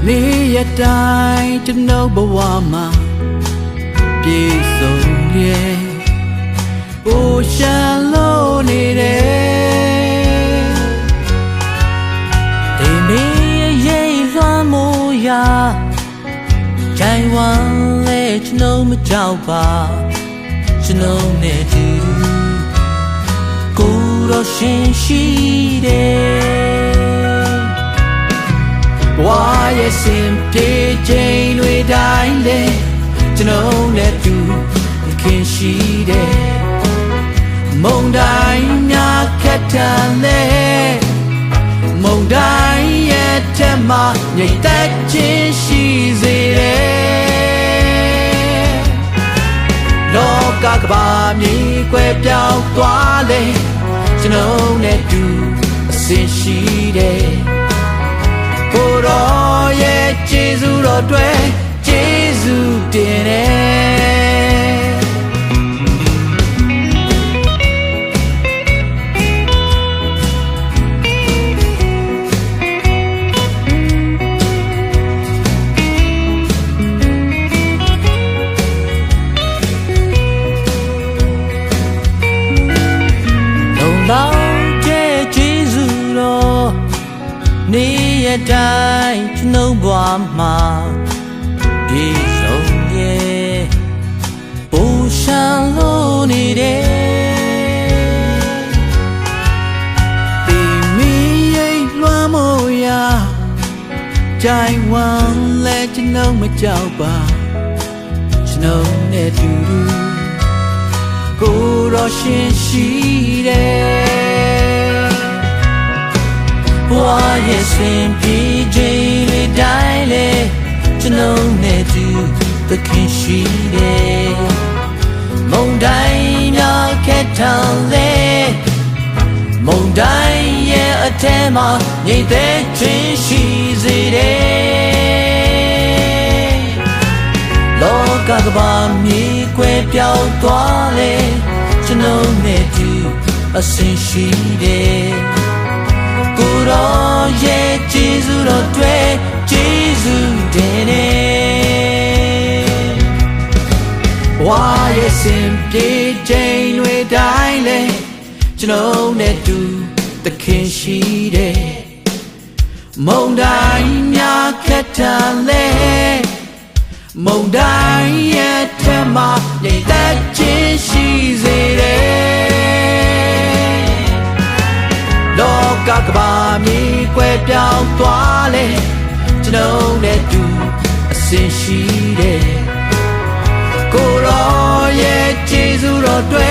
နေရတိုင်းကျွန်တော်ဘဝမှာပြည့်စုံရဲ့အိုရှန်လို့နေတယ်ဒီမေရဲ့လွှမ်းမိုးရာဂျိုင်ဝမ်လေကျွန်တော်မကြောက်ပါကျွန်တော်နဲ့တူကိုယ်တော်ရှင်ရှိတယ်ဝါရဲ့စင်ပြေချိန်တွေတိုင်းလေကျွန်တော်နဲ့တူခင်ရှိတယ်မုန်တိုင်းများခက်ထန်လေမုန်တိုင်းရဲ့ထက်မှငြိမ်သက်ခြင်းရှိစေတယ်လောကကဘာမြေကွယ်ပြောင်းသွားလေကျွန်တော်နဲ့တူအစင်ရှိတယ်ကိုယ်တော်ရဲ့ကျေးဇူးတော်တွေကျေးဇူးတင်တယ်လုံလောက်တဲ့ကျေးဇူးတော်နေရတိုင်းကျွန်ုပ်ဘဝမှာပြည့်စုံရဲ့ဘူရှန်လို့နေတယ်ဒီမီရဲ့လွှမ်းမိုးရာဂျိုင်ဝမ်လဲကျွန်ုပ်မကြောက်ပါကျွန်ုပ်နဲ့တူတူကိုယ်တော်ရှင်ရှိတယ်ဘဝရဲ့စင်ပြေချိန်လေးတိုင်းလေကျွန်တော်နဲ့တူသခင်ရှိတယ်မုန်တိုင်းများခက်ထန်လေမုန်တိုင်းရဲ့အထဲမှာငြိမ်သက်ခြင်းရှိစေတယ်လောကကဘာမြေကွယ်ပြောင်းသွားလေကျွန်တော်နဲ့တူအစင်ရှိတယ်ကိုယ်တော်ရဲ့ကျေးဇူးတော်တွေကျေးဇူးတင်တယ်ဝါရဲ့စင်ပြေချိန်တွေတိုင်းလေကျွန်တော်နဲ့တူသခင်ရှိတယ်မုန်တိုင်းများခက်ထန်လေမုန်တိုင်းရဲ့ထက်မှငြိမ်သက်ခြင်းရှိစေတယ်လောကကဘာမြေကွယ်ပြောင်းသွားလေကျွန်တော်နဲ့တူအစင်ရှိတယ်ကိုယ်တော်ရဲ့ကျေးဇူးတော်တွေ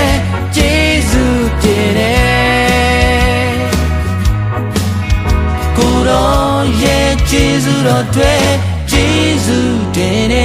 ကျေးဇူးတင်တယ်ကိုယ်တော်ရဲ့ကျေးဇူးတော်တွေကျေးဇူးတင်တယ်